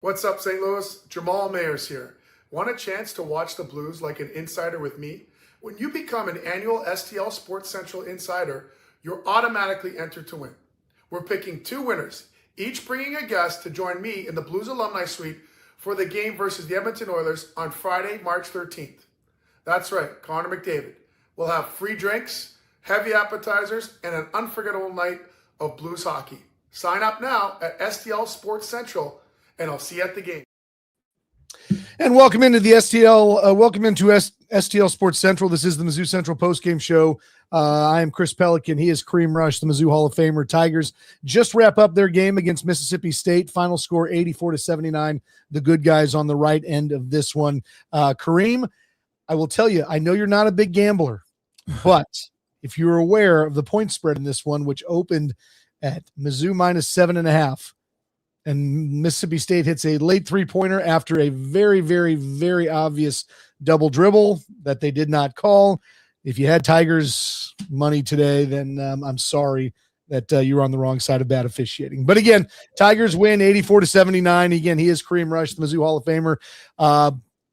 What's up, St. Louis? Jamal Mayers here. Want a chance to watch the Blues like an insider with me? When you become an annual STL Sports Central insider, you're automatically entered to win. We're picking 2 winners, each bringing a guest to join me in the Blues Alumni Suite for the game versus the Edmonton Oilers on Friday, March 13th. That's right, Connor McDavid. We'll have free drinks, heavy appetizers, and an unforgettable night of Blues hockey. Sign up now at STL Sports Central, and I'll see you at the game. And welcome into the STL Sports Central. This is the Mizzou Central postgame show. I am Chris Pelikan. He is Kareem Rush, the Mizzou Hall of Famer. Tigers just wrap up their game against Mississippi State. Final score 84-79. The good guys on the right end of this one. Kareem, I will tell you, I know you're not a big gambler, but if you're aware of the point spread in this one, which opened at Mizzou minus 7.5, and Mississippi State hits a late three-pointer after a very, very, very obvious double dribble that they did not call. If you had Tigers money today, then I'm sorry that you were on the wrong side of bad officiating. But again, Tigers win 84-79. Again, he is Kareem Rush, the Mizzou Hall of Famer.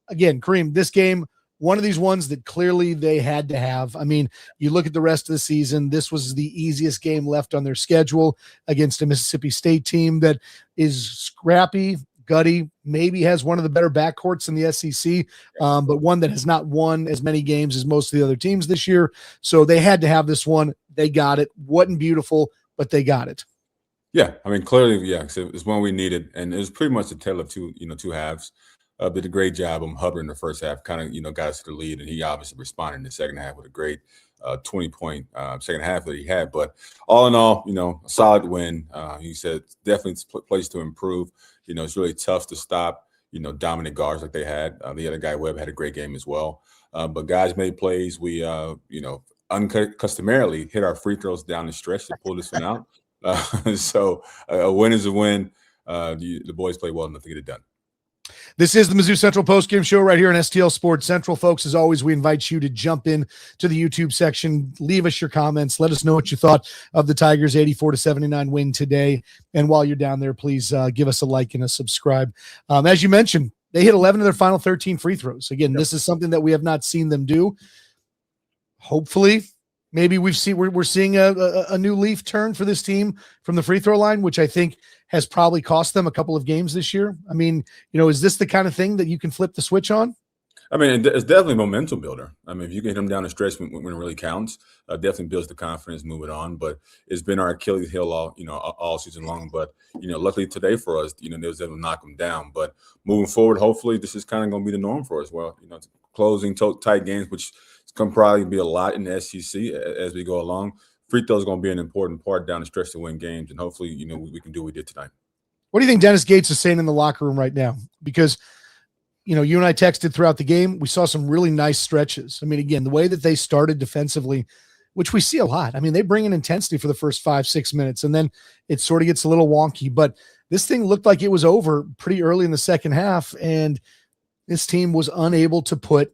Again, Kareem, this game, one of these ones that clearly they had to have. I mean, you look at the rest of the season, this was the easiest game left on their schedule against a Mississippi State team that is scrappy, gutty, maybe has one of the better backcourts in the SEC, but one that has not won as many games as most of the other teams this year. So they had to have this one. They got it. Wasn't beautiful, but they got it. Yeah, I mean, clearly, yeah, it's one we needed, and it was pretty much a tale of two halves. Did a great job on Hubbard in the first half, kind of, got us to the lead, and he obviously responded in the second half with a great 20-point second half that he had. But all in all, a solid win. He said definitely place to improve. It's really tough to stop, dominant guards like they had. The other guy, Webb, had a great game as well. But guys made plays. We, uncustomarily hit our free throws down the stretch to pull this one out. So a win is a win. The boys played well enough to get it done. This is the Mizzou Central postgame show right here on STL Sports Central. Folks, as always, we invite you to jump in to the YouTube section. Leave us your comments. Let us know what you thought of the Tigers' 84-79 win today. And while you're down there, please give us a like and a subscribe. As you mentioned, they hit 11 of their final 13 free throws. Again, This is something that we have not seen them do. Hopefully, maybe we're seeing a new leaf turn for this team from the free throw line, which I think has probably cost them a couple of games this year. I mean, is this the kind of thing that you can flip the switch on? I mean, it's definitely a momentum builder. I mean, if you can hit them down the stretch when it really counts, definitely builds the confidence, move it on. But it's been our Achilles heel all season long. But, luckily today for us, they was able to knock them down. But moving forward, hopefully this is kind of going to be the norm for us. Well, closing tight games, which is going to probably be a lot in the SEC as we go along. Free throw is going to be an important part down the stretch to win games, and hopefully, we can do what we did tonight. What do you think Dennis Gates is saying in the locker room right now? Because, you and I texted throughout the game. We saw some really nice stretches. I mean, again, the way that they started defensively, which we see a lot. I mean, they bring in intensity for the first 5-6 minutes, and then it sort of gets a little wonky. But this thing looked like it was over pretty early in the second half, and this team was unable to put,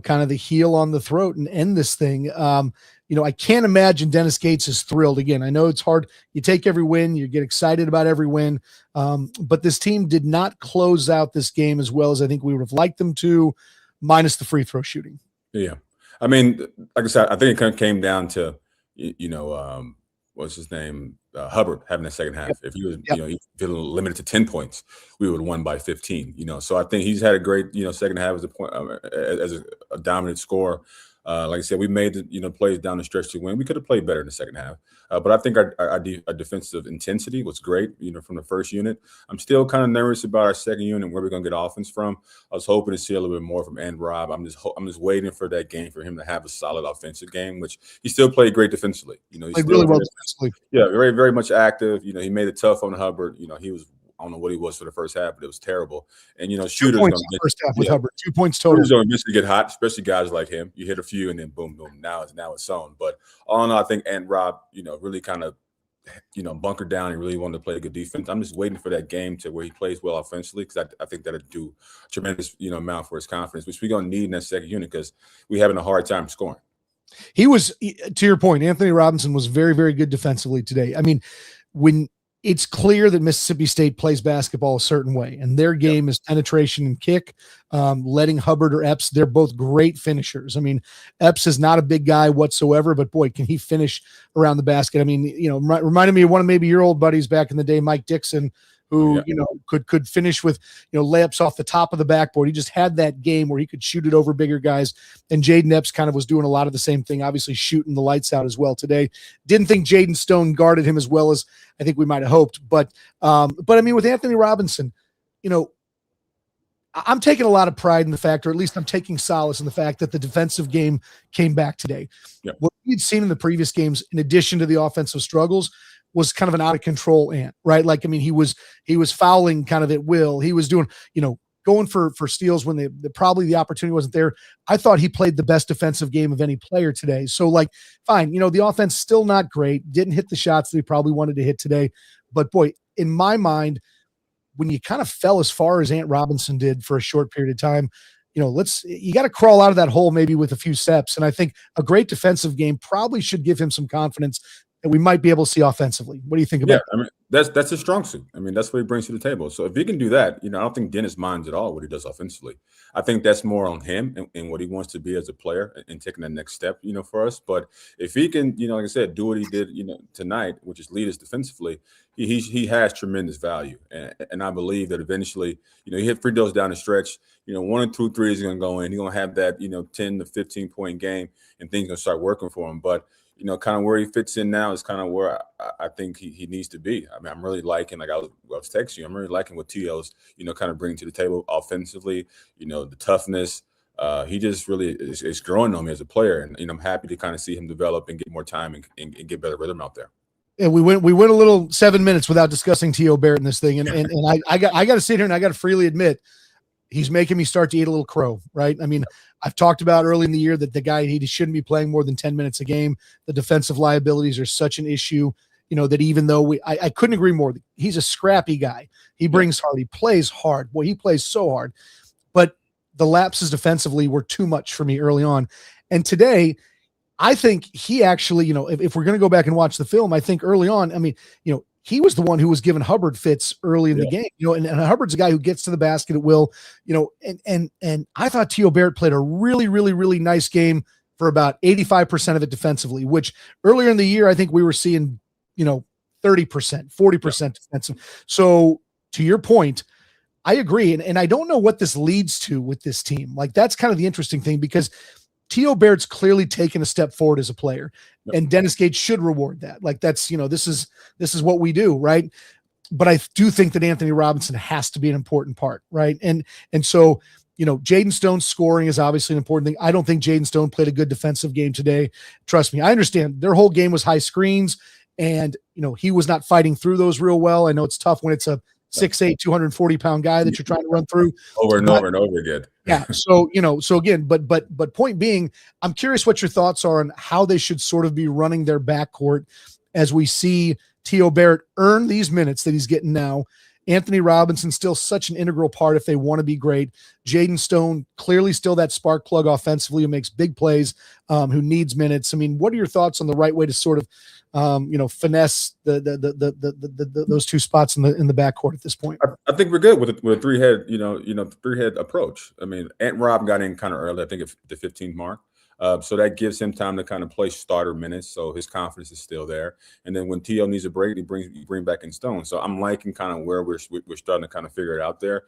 kind of the heel on the throat and end this thing. I can't imagine Dennis Gates is thrilled. Again, I know it's hard. You take every win, you get excited about every win. But this team did not close out this game as well as I think we would have liked them to, minus the free throw shooting. Yeah. I mean, like I said, I think it kind of came down to, what's his name? Hubbard having a second half. If he was, limited to 10 points, we would have won by 15. So I think he's had a great, second half as a dominant scorer. Like I said, we made the plays down the stretch to win. We could have played better in the second half, but I think our defensive intensity was great. From the first unit, I'm still kind of nervous about our second unit, where we're gonna get offense from. I was hoping to see a little bit more from Rob. I'm just waiting for that game for him to have a solid offensive game, which he still played great defensively. He played really well defensively. Yeah, very very much active. He made it tough on Hubbard. He was. I don't know what he was for the first half, but it was terrible. And, shooters going to first half with Hubbard, 2 points total. Shooters don't eventually get hot, especially guys like him. You hit a few and then boom, boom. Now it's on. But all in all, I think Rob, really kind of, bunkered down and really wanted to play a good defense. I'm just waiting for that game to where he plays well offensively, because I think that'll do a tremendous, amount for his confidence, which we're going to need in that second unit because we're having a hard time scoring. He was, to your point, Anthony Robinson was very, very good defensively today. I mean, when it's clear that Mississippi State plays basketball a certain way, and their game is penetration and kick, letting Hubbard or Epps. They're both great finishers. I mean, Epps is not a big guy whatsoever, but boy, can he finish around the basket. I mean, reminded me of one of maybe your old buddies back in the day, Mike Dixon, who, could finish with, layups off the top of the backboard. He just had that game where he could shoot it over bigger guys. And Jaden Epps kind of was doing a lot of the same thing, obviously shooting the lights out as well today. Didn't think Jaden Stone guarded him as well as I think we might have hoped. But I mean, with Anthony Robinson, I'm taking a lot of pride in the fact, or at least I'm taking solace in the fact that the defensive game came back today. Yep. What we'd seen in the previous games, in addition to the offensive struggles, was kind of an out of control Ant, right? Like, I mean, he was fouling kind of at will. He was doing, going for steals when probably the opportunity wasn't there. I thought he played the best defensive game of any player today. So like, fine, the offense still not great. Didn't hit the shots that he probably wanted to hit today. But boy, in my mind, when you kind of fell as far as Ant Robinson did for a short period of time, you got to crawl out of that hole maybe with a few steps. And I think a great defensive game probably should give him some confidence that we might be able to see offensively. What do you think about that? I mean, that's his strong suit. I mean, that's what he brings to the table. So if he can do that, I don't think Dennis minds at all what he does offensively. I think that's more on him and what he wants to be as a player and taking that next step, for us. But if he can, like I said, do what he did, tonight, which is lead us defensively, he has tremendous value. And I believe that eventually, he hit free throws down the stretch, 1 or 2 threes are going to go in. He's going to have that, 10 to 15 point game, and things going to start working for him. But kind of where he fits in now is kind of where I think he needs to be. I mean, I'm really liking, like I was texting you, I'm really liking what T.O.'s, kind of bringing to the table offensively, the toughness. He just really is growing on me as a player. And, I'm happy to kind of see him develop and get more time and get better rhythm out there. And we went a little 7 minutes without discussing T.O. Barrett in this thing. And I got to sit here and I got to freely admit, he's making me start to eat a little crow, right? I mean, I've talked about early in the year that the guy, he shouldn't be playing more than 10 minutes a game. The defensive liabilities are such an issue, that even though I couldn't agree more. He's a scrappy guy. He brings hard. He plays hard. Boy, he plays so hard. But the lapses defensively were too much for me early on. And today, I think he actually, if we're going to go back and watch the film, I think early on, I mean, he was the one who was giving Hubbard fits early in the game, and Hubbard's a guy who gets to the basket at will, and I thought T.O. Barrett played a really, really, really nice game for about 85% of it defensively, which earlier in the year, I think we were seeing, 30%, 40% defensive. So to your point, I agree. And I don't know what this leads to with this team. Like, that's kind of the interesting thing, because T.O. Barrett's clearly taken a step forward as a player, and Dennis Gates should reward that. Like, that's, this is what we do, right? But I do think that Anthony Robinson has to be an important part, right? And so, Jaden Stone's scoring is obviously an important thing. I don't think Jaden Stone played a good defensive game today. Trust me, I understand their whole game was high screens, and he was not fighting through those real well. I know it's tough when it's a 6'8", 240-pound guy that you're trying to run through over and over again. Yeah. So, so again, but point being, I'm curious what your thoughts are on how they should sort of be running their backcourt as we see T.O. Barrett earn these minutes that he's getting now. Anthony Robinson still such an integral part if they want to be great. Jaden Stone clearly still that spark plug offensively who makes big plays, who needs minutes. I mean, what are your thoughts on the right way to sort of, finesse those two spots in the backcourt at this point? I think we're good with a three-head approach. I mean, Ant Rob got in kind of early, I think at the 15th mark. So that gives him time to kind of play starter minutes, so his confidence is still there. And then when T.O. needs a break, he bring back in Stone. So I'm liking kind of where we're starting to kind of figure it out there.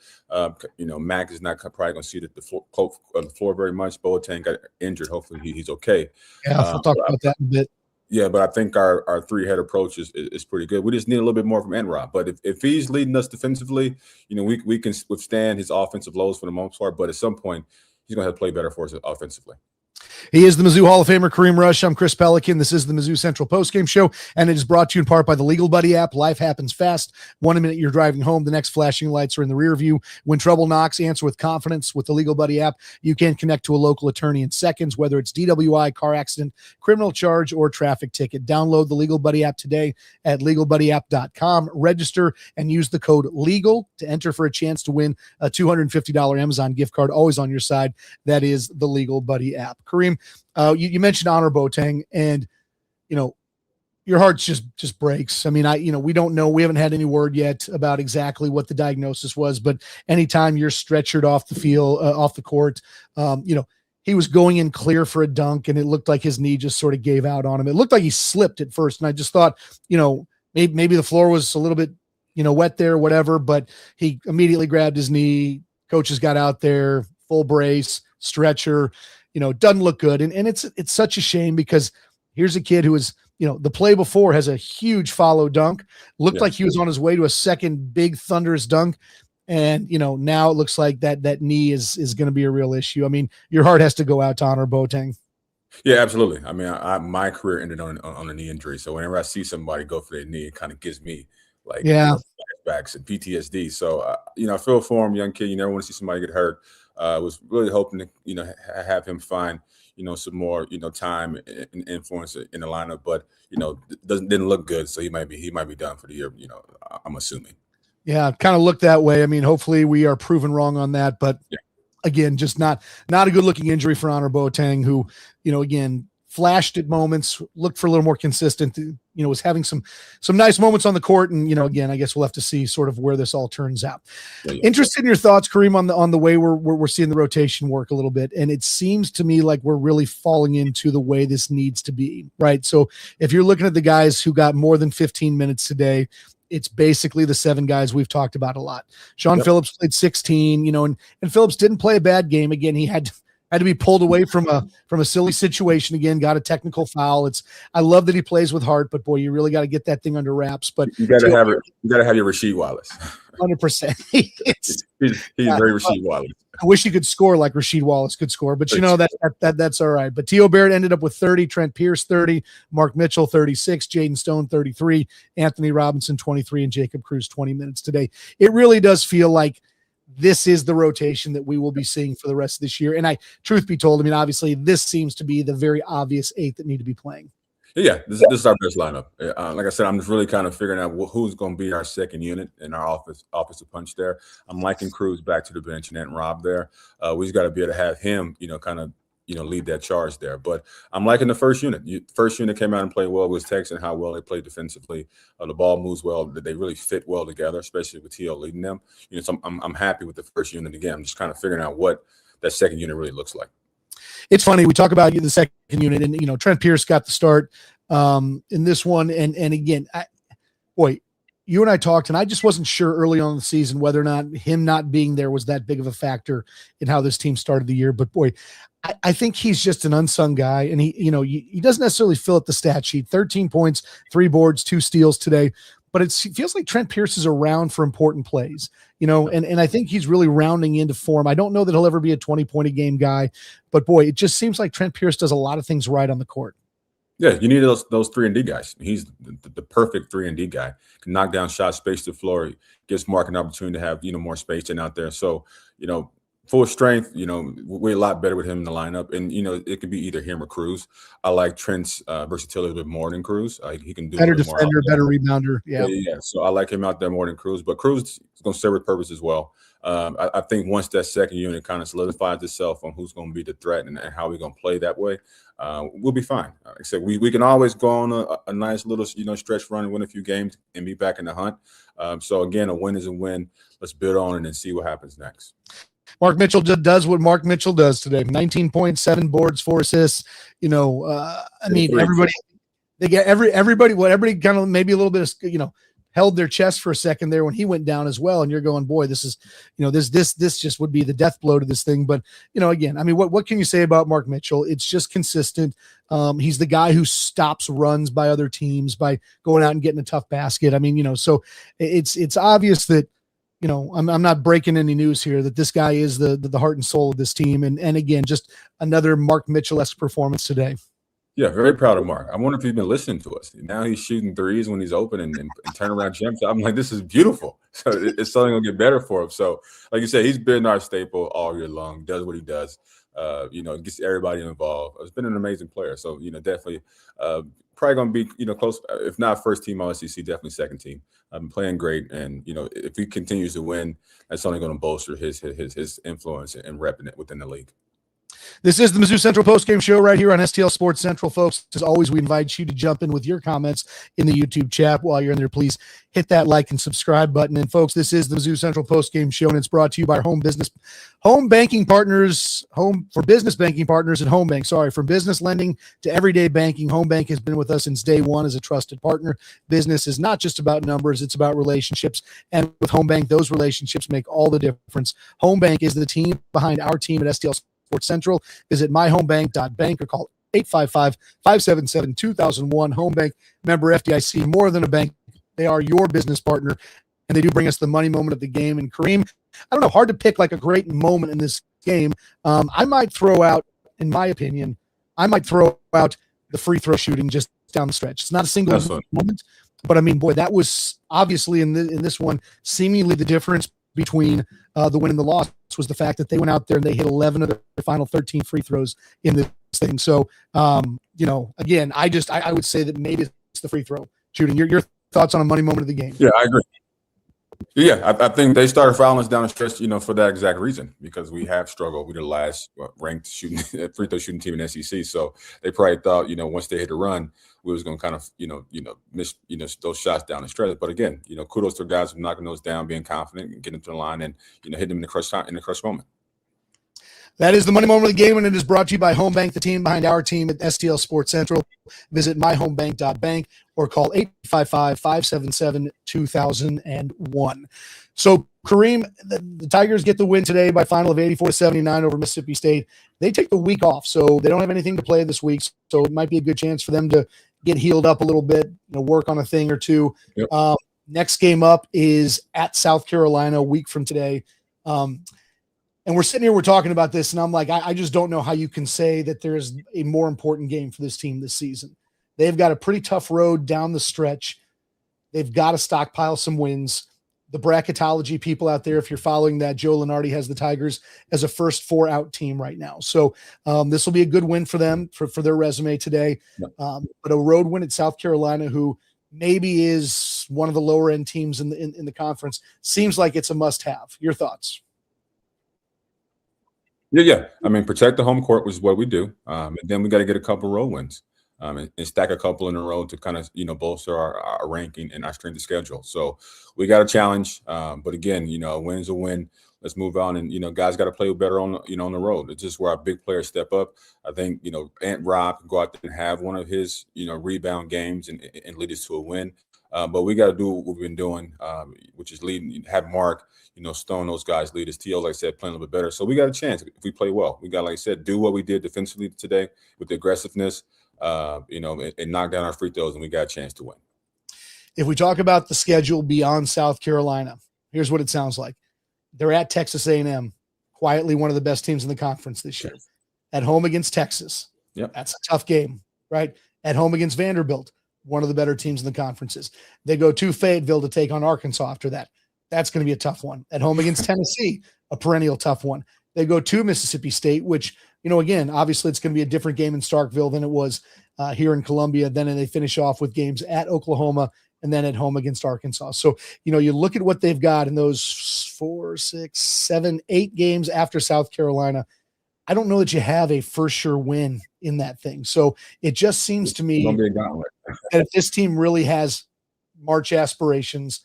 Mac is not probably going to see the floor very much. Boateng got injured. Hopefully he's okay. Yeah, I'll talk about that in a bit. Yeah, but I think our three-head approach is pretty good. We just need a little bit more from Enrob. But if he's leading us defensively, we can withstand his offensive lows for the most part. But at some point, he's going to have to play better for us offensively. He is the Mizzou Hall of Famer, Kareem Rush. I'm Chris Pelikan. This is the Mizzou Central Postgame Show, and it is brought to you in part by the Legal Buddy app. Life happens fast. 1 minute you're driving home, the next flashing lights are in the rear view. When trouble knocks, answer with confidence with the Legal Buddy app. You can connect to a local attorney in seconds, whether it's DWI, car accident, criminal charge, or traffic ticket. Download the Legal Buddy app today at legalbuddyapp.com. Register and use the code LEGAL to enter for a chance to win a $250 Amazon gift card, always on your side. That is the Legal Buddy app. Kareem, you mentioned Honor Boateng, and you're your heart just breaks. I mean, we don't know. We haven't had any word yet about exactly what the diagnosis was, but anytime you're stretchered off the field, off the court, he was going in clear for a dunk and it looked like his knee just sort of gave out on him. It looked like he slipped at first. And I just thought, maybe the floor was a little bit, wet there, whatever, but he immediately grabbed his knee. Coaches got out there, full brace, stretcher, doesn't look good. And it's such a shame because here's a kid who is, the play before has a huge follow dunk, looked like he was on his way to a second big thunderous dunk. And, now it looks like that knee is going to be a real issue. I mean, your heart has to go out to honor Boateng. Yeah, absolutely. I mean, my career ended on a knee injury. So whenever I see somebody go for their knee, it kind of gives me flashbacks and PTSD. So, I feel for him, young kid. You never want to see somebody get hurt. Was really hoping to, have him find, some more, time and influence in the lineup, but, didn't look good. So he might be done for the year. I'm assuming. Yeah, kind of looked that way. I mean, hopefully we are proven wrong on that, but again, just not a good looking injury for Honor Boateng, who, again, flashed at moments, looked for a little more consistent, was having some nice moments on the court. And, again, I guess we'll have to see sort of where this all turns out. Interested in your thoughts, Kareem, on the way we're seeing the rotation work a little bit. And it seems to me like we're really falling into the way this needs to be, right? So if you're looking at the guys who got more than 15 minutes today, it's basically the 7 guys we've talked about a lot. Sean Phillips played 16, and Phillips didn't play a bad game. Again, he had to be pulled away from a silly situation again, got a technical foul. I love that he plays with heart, but boy, you really got to get that thing under wraps. But you got to have your Rasheed Wallace. 100%. He's very Rasheed Wallace. I wish he could score like Rasheed Wallace could score, but that's all right. But T.O. Barrett ended up with 30, Trent Pierce 30, Mark Mitchell 36, Jaden Stone 33, Anthony Robinson 23, and Jacob Cruz 20 minutes today. It really does feel like this is the rotation that we will be seeing for the rest of this year. And truth be told, I mean, obviously this seems to be the very obvious 8 that need to be playing. Yeah, this is our best lineup. Like I said, I'm just really kind of figuring out who's going to be our second unit in our offensive punch there. I'm liking Cruz back to the bench and Rob there. We just got to be able to have him, kind of, lead that charge there. But I'm liking the first unit. First unit came out and played well with Texas and how well they played defensively. The ball moves well. They really fit well together, especially with T.O. leading them. So I'm happy with the first unit. Again, I'm just kind of figuring out what that second unit really looks like. It's funny. We talk about the second unit and, Trent Pierce got the start in this one. And again, you and I talked and I just wasn't sure early on in the season whether or not him not being there was that big of a factor in how this team started the year. But boy, I think he's just an unsung guy and he doesn't necessarily fill up the stat sheet, 13 points, 3 boards, 2 steals today. But it feels like Trent Pierce is around for important plays, and I think he's really rounding into form. I don't know that he'll ever be a 20-point-a-game guy, but boy, it just seems like Trent Pierce does a lot of things right on the court. Yeah, you need those 3-and-D guys. He's the perfect 3-and-D guy. Can knock down shots, space the floor, gives Mark an opportunity to have more spacing out there. So full strength, we're a lot better with him in the lineup. And, it could be either him or Cruz. I like Trent's versatility a bit more than Cruz. He can do better defender, better rebounder. Yeah. So I like him out there more than Cruz. But Cruz is going to serve a purpose as well. I think once that second unit kind of solidifies itself on who's going to be the threat and how we're going to play that way, we'll be fine. Like I said, we can always go on a nice little, stretch run and win a few games and be back in the hunt. So, again, a win is a win. Let's build on it and see what happens next. Mark Mitchell does what Mark Mitchell does today. 19 points, 7 boards, 4 assists. Everybody kind of maybe a little bit of, held their chest for a second there when he went down as well. And you're going, boy, this is, this just would be the death blow to this thing. But, again, I mean, what can you say about Mark Mitchell? It's just consistent. He's the guy who stops runs by other teams by going out and getting a tough basket. I mean, so it's obvious that, I'm not breaking any news here that this guy is the heart and soul of this team. And again, just another Mark Mitchell-esque performance today. Yeah, very proud of Mark. I wonder if he's been listening to us. Now he's shooting threes when he's open and turnaround jumps. I'm like, this is beautiful. So it's something going to get better for him. So, like you said, he's been our staple all year long, does what he does, gets everybody involved. He's been an amazing player. So, definitely probably going to be, close, if not first team All-SEC, definitely second team. I've been playing great. And, if he continues to win, that's only going to bolster his influence and repping it within the league. This is the Mizzou Central Postgame Show right here on STL Sports Central, folks. As always, we invite you to jump in with your comments in the YouTube chat. While you're in there, please hit that like and subscribe button. And folks, this is the Mizzou Central Postgame Show, and it's brought to you by home banking partners, home for business banking partners at Home Bank. Sorry, from business lending to everyday banking, Home Bank has been with us since day one as a trusted partner. Business is not just about numbers, it's about relationships. And with Home Bank, those relationships make all the difference. Home Bank is the team behind our team at STL Sports Central. Visit myhomebank.bank or call 855-577-2001. Home Bank, member FDIC, more than a bank. They are your business partner, and they do bring us the money moment of the game. And Kareem, I don't know, hard to pick like a great moment in this game. I might throw out, in my opinion, the free throw shooting just down the stretch. It's not a single moment, but I mean, boy, that was obviously in this one, seemingly the difference between the win and the loss was the fact that they went out there and they hit 11 of their final 13 free throws in this thing. So, again, I would say that maybe it's the free throw shooting. Your thoughts on a money moment of the game? Yeah, I agree. Yeah, I think they started fouling us down the stretch, for that exact reason, because we have struggled. We're the last ranked free throw shooting team in SEC. So they probably thought, once they hit a run, we was going to kind of, miss, those shots down the stretch. But again, kudos to guys for knocking those down, being confident, and getting to the line, and hitting them in the crush moment. That is the money moment of the game, and it is brought to you by Home Bank, the team behind our team at STL Sports Central. Visit myhomebank.bank or call 855-577-2001. So, Kareem, the Tigers get the win today by final of 84-79 over Mississippi State. They take the week off, so they don't have anything to play this week, so it might be a good chance for them to get healed up a little bit, work on a thing or two. Yep. Next game up is at South Carolina a week from today. And we're sitting here, we're talking about this, and I'm like, I just don't know how you can say that there's a more important game for this team this season. They've got a pretty tough road down the stretch. They've got to stockpile some wins. The bracketology people out there, if you're following that, Joe Lunardi has the Tigers as a first 4-out team right now. So this will be a good win for them, for their resume today. Yep. But a road win at South Carolina, who maybe is one of the lower end teams in the conference, seems like it's a must-have. Your thoughts? Yeah. I mean, protect the home court, which is what we do. And then we got to get a couple road wins and stack a couple in a row to kind of, bolster our ranking and our strength of schedule. So we got a challenge. But again, a win is a win. Let's move on. And, guys got to play better on the road. It's just where our big players step up. I think, Ant Rob can go out there and have one of his, rebound games and lead us to a win. But we got to do what we've been doing, which is have Mark, Stone, those guys lead us. T.O., like I said, playing a little bit better. So we got a chance if we play well. We got, like I said, do what we did defensively today with the aggressiveness, and knock down our free throws, and we got a chance to win. If we talk about the schedule beyond South Carolina, here's what it sounds like. They're at Texas A&M, quietly one of the best teams in the conference this year. At home against Texas. Yep. That's a tough game, right? At home against Vanderbilt, one of the better teams in the conferences. They go to Fayetteville to take on Arkansas after that. That's going to be a tough one. At home against Tennessee, a perennial tough one. They go to Mississippi State, which, again, obviously it's going to be a different game in Starkville than it was here in Columbia. Then they finish off with games at Oklahoma and then at home against Arkansas. So, you look at what they've got in those 4, 6, 7, 8 games after South Carolina. I don't know that you have a for sure win in that thing. So it just seems to me that if this team really has March aspirations,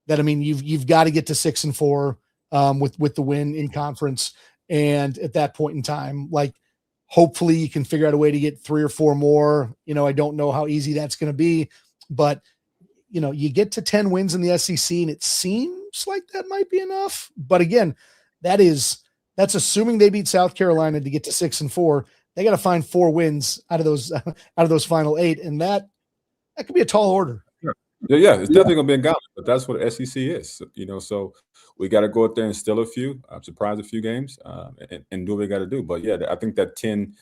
that, you've got to get to 6-4 with the win in conference. And at that point in time, hopefully you can figure out a way to get 3 or 4 more. I don't know how easy that's going to be, but you get to 10 wins in the SEC and it seems like that might be enough. But again, that's assuming they beat South Carolina to get to 6-4. They got to find 4 wins out of those final 8. And that could be a tall order. Yeah, it's definitely gonna be a gauntlet, but that's what SEC is. So we got to go out there and steal a few, surprise a few games, and do what we got to do. But yeah, I think that 10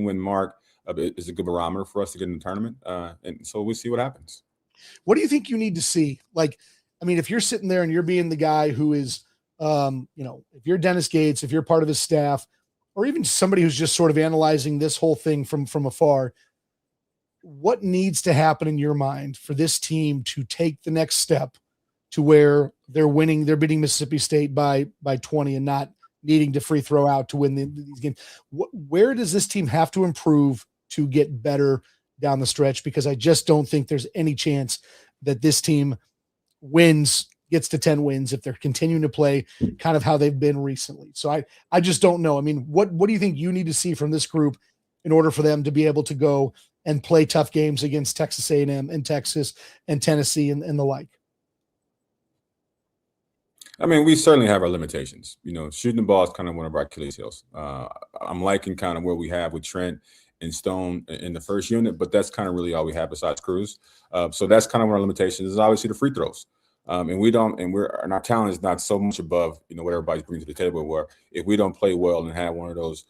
win mark is a good barometer for us to get in the tournament, and so we'll see what happens. What do you think you need to see? If you're sitting there and you're being the guy who is, if you're Dennis Gates, if you're part of his staff, or even somebody who's just sort of analyzing this whole thing from afar. What needs to happen in your mind for this team to take the next step to where they're beating Mississippi State by 20 and not needing to free throw out to win these games. Where does this team have to improve to get better down the stretch? Because I just don't think there's any chance that this team gets to 10 wins if they're continuing to play kind of how they've been recently. So I just don't know. I mean, what do you think you need to see from this group in order for them to be able to go and play tough games against Texas A&M and Texas and Tennessee and the like? I mean, we certainly have our limitations. Shooting the ball is kind of one of our Achilles heels. I'm liking kind of where we have with Trent and Stone in the first unit, but that's kind of really all we have besides Cruz. So that's kind of one of our limitations is obviously the free throws. And our talent is not so much above, what everybody's bringing to the table, where if we don't play well and have one of those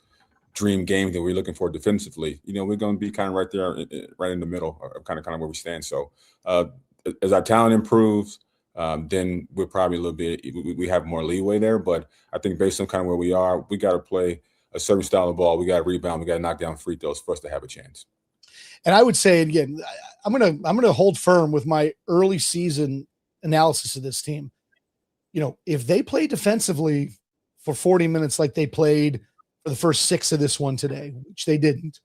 dream games that we're looking for defensively, we're going to be kind of right there, right in the middle of kind of where we stand. So as our talent improves, then we're probably a little bit, we have more leeway there. But I think based on kind of where we are, we got to play a certain style of ball. We got to rebound. We got to knock down free throws for us to have a chance. And I would say, again, I'm gonna hold firm with my early season analysis of this team. If they play defensively for 40 minutes like they played for the first 6 of this one today, which they didn't,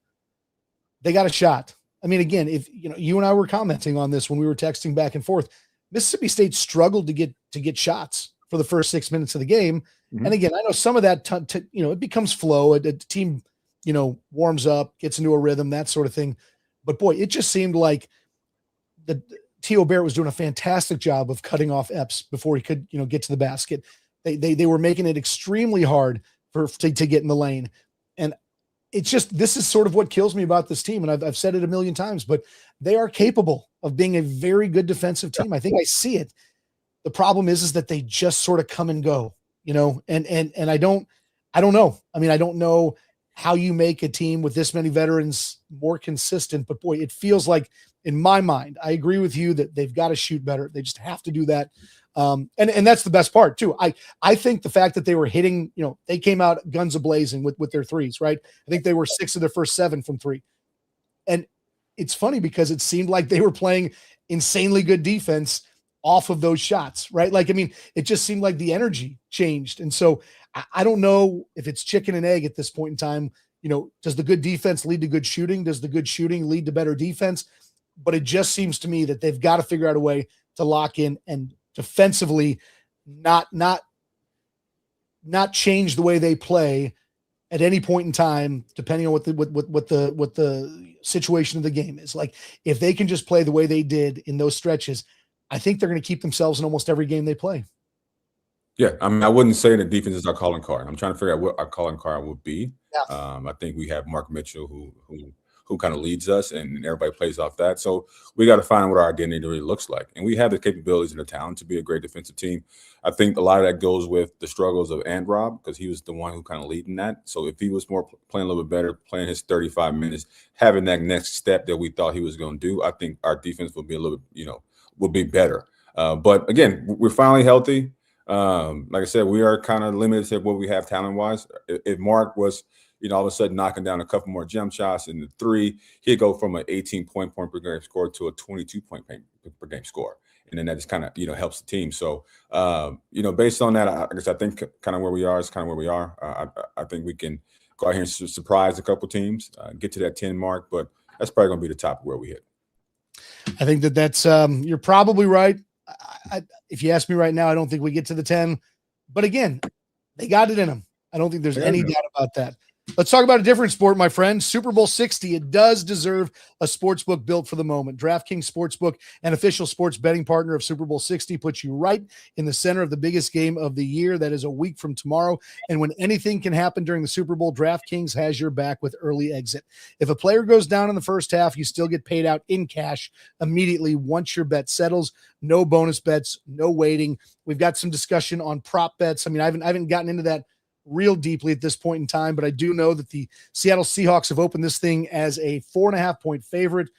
they got a shot. I mean, again, if you and I were commenting on this when we were texting back and forth, Mississippi State struggled to get shots for the first 6 minutes of the game. Mm-hmm. And again, I know some of that, it becomes flow. A team, warms up, gets into a rhythm, that sort of thing. But boy, it just seemed like T.O. Barrett was doing a fantastic job of cutting off Epps before he could, get to the basket. They were making it extremely hard to get in the lane. And it's just, this is sort of what kills me about this team. And I've said it a million times, but they are capable of being a very good defensive team. I think I see it. The problem is that they just sort of come and go, and I don't know. I mean, I don't know how you make a team with this many veterans more consistent, but boy, it feels like, in my mind, I agree with you that they've got to shoot better. They just have to do that. And that's the best part too. I think the fact that they were hitting, they came out guns a-blazing with their threes, right? I think they were 6 of their first 7 from 3. And it's funny because it seemed like they were playing insanely good defense off of those shots, right? Like, I mean, it just seemed like the energy changed. And so I don't know if it's chicken and egg at this point in time. Does the good defense lead to good shooting? Does the good shooting lead to better defense? But it just seems to me that they've got to figure out a way to lock in and defensively not change the way they play at any point in time, depending on what the situation of the game is. Like, if they can just play the way they did in those stretches, I think they're going to keep themselves in almost every game they play. Yeah, I mean, I wouldn't say that defense is our calling card. I'm trying to figure out what our calling card would be. Yeah. I think we have Mark Mitchell who kind of leads us, and everybody plays off that. So we got to find what our identity really looks like. And we have the capabilities and the talent to be a great defensive team. I think a lot of that goes with the struggles of Androb, because he was the one who kind of leading that. So if he was more playing a little bit better, playing his 35 minutes, having that next step that we thought he was going to do, I think our defense would be a little, would be better. But again, we're finally healthy. Like I said, we are kind of limited to what we have talent-wise. If Mark was, all of a sudden knocking down a couple more jump shots in the 3, he'd go from an 18-point per game score to a 22-point per game score. And then that just kind of, helps the team. So, based on that, I guess I think kind of where we are is kind of where we are. I think we can go out here and surprise a couple teams, get to that 10 mark, but that's probably going to be the top of where we hit. I think that's you're probably right. If you ask me right now, I don't think we get to the 10. But again, they got it in them. I don't think there's any doubt about that. Let's talk about a different sport, my friend. Super Bowl 60. It does deserve a sportsbook built for the moment. DraftKings Sportsbook, an official sports betting partner of Super Bowl 60, puts you right in the center of the biggest game of the year. That is a week from tomorrow. And when anything can happen during the Super Bowl, DraftKings has your back with early exit. If a player goes down in the first half, you still get paid out in cash immediately once your bet settles. No bonus bets, no waiting. We've got some discussion on prop bets. I mean, I haven't gotten into that real deeply at this point in time, but I do know that the Seattle Seahawks have opened this thing as a 4.5-point favorite.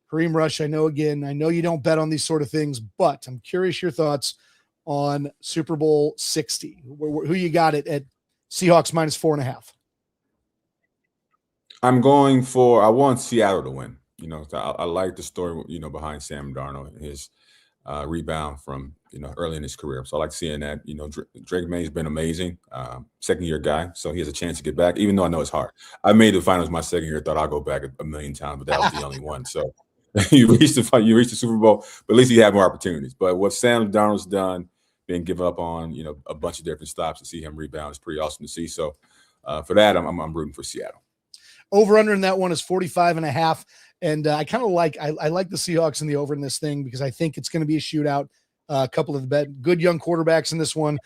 Kareem Rush, I know you don't bet on these sort of things, but I'm curious your thoughts on Super Bowl 60. Who you got it at Seahawks minus 4.5? I want Seattle to win. I like the story, behind Sam Darnold and his rebound from early in his career. So I like seeing that. Drake May's been amazing, second year guy, so he has a chance to get back. Even though I know it's hard. I made the finals my second year. Thought I'll go back a million times, but that was the only one. So you reached the Super Bowl, but at least you have more opportunities. But what Sam Darnold's done, being given up on a bunch of different stops, to see him rebound is pretty awesome to see. So for that, I'm rooting for Seattle. Over under in that one is 45.5. And I kind of like the Seahawks in the over in this thing because I think it's going to be a shootout. A couple of good young quarterbacks in this one.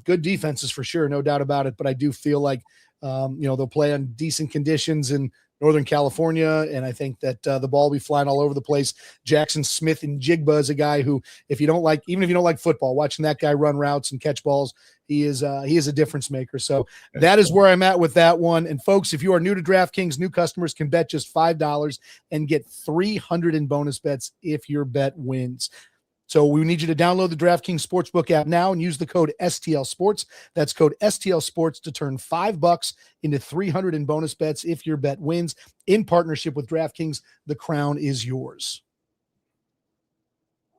Good defenses for sure, no doubt about it. But I do feel like they'll play on decent conditions in Northern California, and I think that the ball will be flying all over the place. Jackson Smith and Jigba is a guy who, even if you don't like football, watching that guy run routes and catch balls, he is a difference maker. So that is where I'm at with that one. And folks, if you are new to DraftKings, new customers can bet just $5 and get $300 in bonus bets if your bet wins. So we need you to download the DraftKings Sportsbook app now and use the code STL Sports. That's code STL Sports to turn $5 into $300 in bonus bets if your bet wins. In partnership with DraftKings, the crown is yours.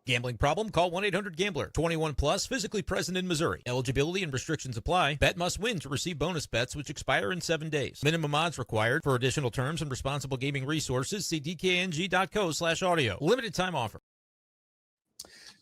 Gambling problem? Call 1-800-GAMBLER. 21 plus, physically present in Missouri. Eligibility and restrictions apply. Bet must win to receive bonus bets, which expire in 7 days. Minimum odds required. For additional terms and responsible gaming resources, see dkng.co/audio. Limited time offer.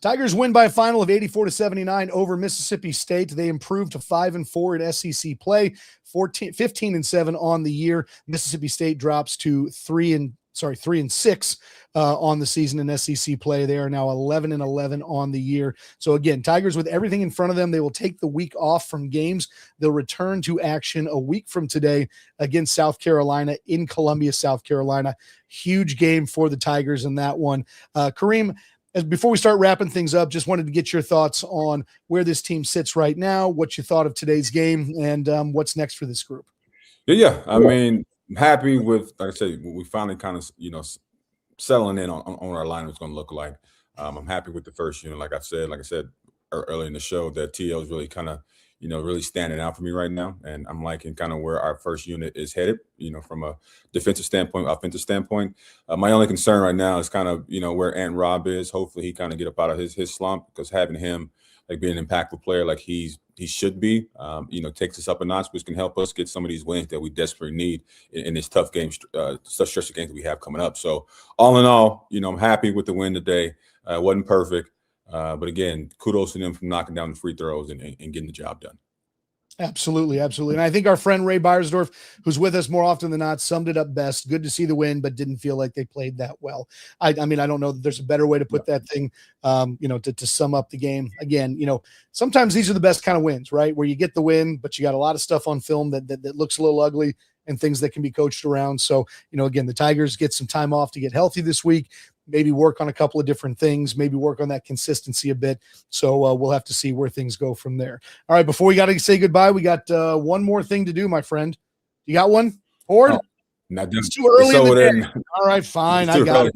Tigers win by a final of 84-79 over Mississippi State. They improved to 5-4 in SEC play, 15-7 on the year. Mississippi State drops to 3-6 on the season in SEC play. They are now 11-11 on the year. So again, Tigers with everything in front of them. They will take the week off from games. They'll return to action a week from today against South Carolina in Columbia, South Carolina. Huge game for the Tigers in that one. Kareem, before we start wrapping things up, just wanted to get your thoughts on where this team sits right now, what you thought of today's game, and what's next for this group. Yeah. I mean, I'm happy with, like I said, we finally kind of, settling in on our lineup is going to look like. I'm happy with the first unit. Like I said earlier in the show, that TL is really kind of, really standing out for me right now. And I'm liking kind of where our first unit is headed, from a defensive standpoint, offensive standpoint. My only concern right now is kind of, where Ant Rob is. Hopefully he kind of get up out of his slump, because having him like being an impactful player like he should be, takes us up a notch, which can help us get some of these wins that we desperately need in this tough game, such stretch of games that we have coming up. So all in all, I'm happy with the win today. It wasn't perfect. But again, kudos to them for knocking down the free throws and getting the job done. Absolutely. And I think our friend Ray Beiersdorf, who's with us more often than not, summed it up best. Good to see the win, but didn't feel like they played that well. I mean, I don't know that there's a better way to put that thing, to sum up the game. Again, sometimes these are the best kind of wins, right? Where you get the win, but you got a lot of stuff on film that looks a little ugly and things that can be coached around. So, again, the Tigers get some time off to get healthy this week. Maybe work on a couple of different things, maybe work on that consistency a bit. So we'll have to see where things go from there. All right, before we got to say goodbye, we got one more thing to do, my friend. You got one? Horde? Oh, not done. It's too early in the day. All right, fine. I got it.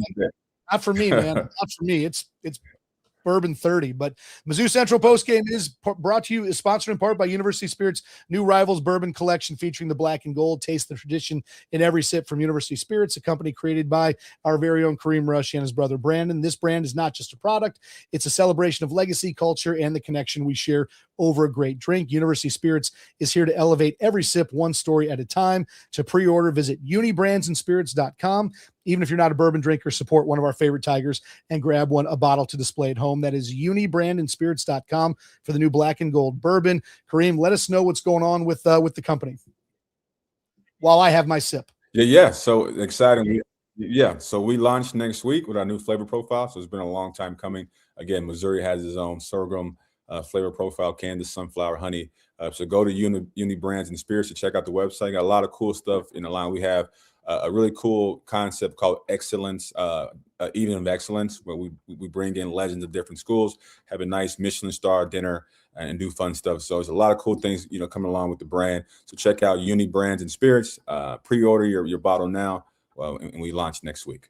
Not for me, man. Not for me. It's Bourbon 30. But Mizzou Central Postgame is sponsored in part by University Spirits' new Rivals Bourbon Collection, featuring the black and gold. Taste the tradition in every sip from University Spirits, a company created by our very own Kareem Rush and his brother Brandon. This brand is not just a product. It's a celebration of legacy, culture, and the connection we share over a great drink. University Spirits is here to elevate every sip one story at a time. To pre-order, visit unibrandandspirits.com. Even if you're not a bourbon drinker, support one of our favorite Tigers and grab a bottle to display at home. That is unibrandandspirits.com for the new black and gold bourbon. Kareem, let us know what's going on with the company while I have my sip. Yeah. So exciting. So we launched next week with our new flavor profile. So it's been a long time coming. Again, Missouri has its own sorghum flavor profile, Candace, sunflower, honey. So go to Uni Brands and Spirits to check out the website. Got a lot of cool stuff in the line. We have a really cool concept called Excellence, Evening of Excellence, where we bring in legends of different schools, have a nice Michelin star dinner, and do fun stuff. So there's a lot of cool things, coming along with the brand. So check out Uni Brands and Spirits. Pre-order your bottle now, and we launch next week.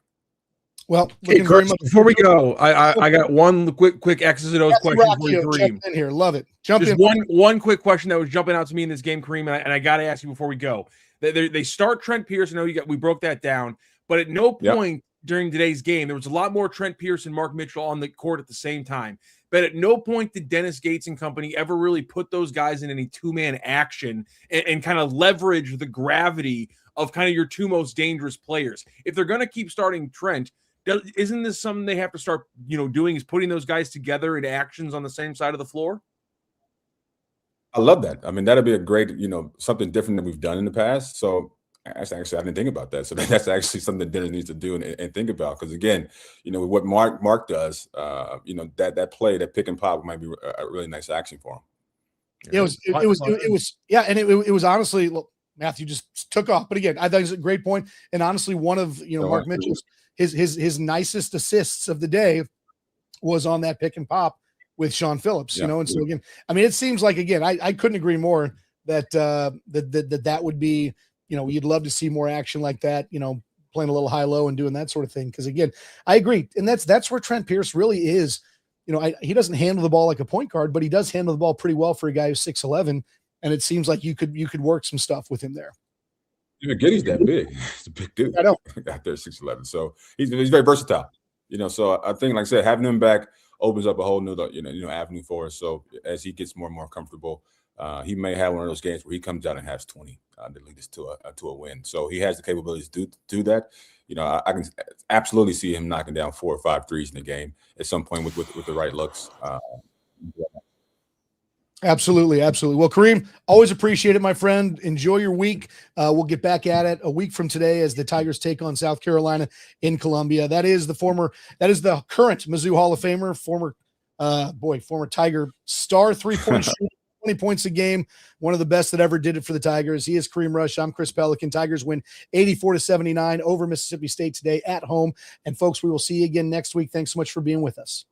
Well, hey, Chris, before we go, I got one quick X's and O's question for you, Kareem. Jump in here, love it. Jump Just in. One quick question that was jumping out to me in this game, Kareem, and I got to ask you before we go. They start Trent Pierce. I know we broke that down, but at no point during today's game. There was a lot more Trent Pierce and Mark Mitchell on the court at the same time. But at no point did Dennis Gates and company ever really put those guys in any two-man action and kind of leverage the gravity of kind of your two most dangerous players. If they're going to keep starting Trent, isn't this something they have to start, doing, is putting those guys together in actions on the same side of the floor? I love that. I mean, that'd be a great, something different than we've done in the past. So actually, I didn't think about that. So that's actually something that Dennis needs to do and think about. Because again, what Mark does, that play, that pick and pop might be a really nice action for him. It was honestly, look, Matthew just took off. But again, I think it's a great point. And honestly, one of Mark Mitchell's his nicest assists of the day was on that pick and pop with Sean Phillips. And so again, I mean, it seems like, again, I couldn't agree more that that would be, you'd love to see more action like that, playing a little high-low and doing that sort of thing. Because again, I agree. And that's where Trent Pierce really is. He doesn't handle the ball like a point guard, but he does handle the ball pretty well for a guy who's 6'11". And it seems like you could work some stuff with him there. Giddy's that big. He's a big dude. I know. Out there, 6'11". So he's very versatile. So I think, like I said, having him back opens up a whole new, avenue for us. So as he gets more and more comfortable, he may have one of those games where he comes out and has 20 to lead us to a win. So he has the capabilities to do that. I can absolutely see him knocking down 4 or 5 threes in the game at some point with the right looks. Absolutely. Well, Kareem, always appreciate it, my friend. Enjoy your week. We'll get back at it a week from today as the Tigers take on South Carolina in Columbia. That is the current Mizzou Hall of Famer, former Tiger star 3-point shooter, 20 points a game, one of the best that ever did it for the Tigers. He is Kareem Rush. I'm Chris Pelikan. Tigers win 84-79 over Mississippi State today at home. And folks, we will see you again next week. Thanks so much for being with us.